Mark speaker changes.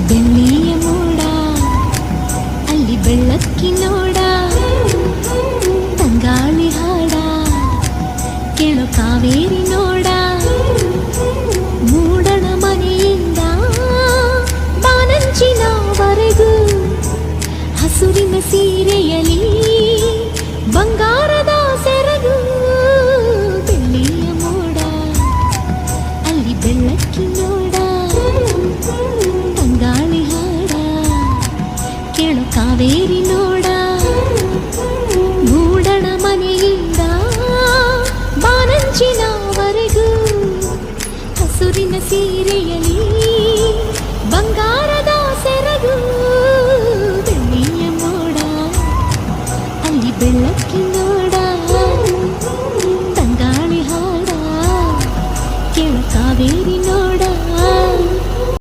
Speaker 1: ಬೆಳ್ಳಿಯ ಮೋಡ ಅಲ್ಲಿ ಬೆಳ್ಳಕ್ಕಿನೋಡ ತಂಗಾಳಿ ಹಾಡ ಕೇಳೋ ಕಾವೇರಿ ನೋಡ ಮೂಡಣ ಮನೆಯಿಂದ ಬಾನಂಚಿನವರೆಗೂ ಹಸುರಿನ ಸೀರೆಯಲಿ ಬಂಗಾರದ ಸೆರಗು ಬೆಳ್ಳಿಯ ಮೋಡ ಅಲ್ಲಿ ಬೆಳ್ಳಕ್ಕಿನೋಡ ತಂಗಾಳಿ ಹಾಡ ಕೇಳು ಕಾವೇರಿ ನೋಡ ಮೂಡಣ ಮನೆಯಿಂದ ಬಾನಂಚಿನ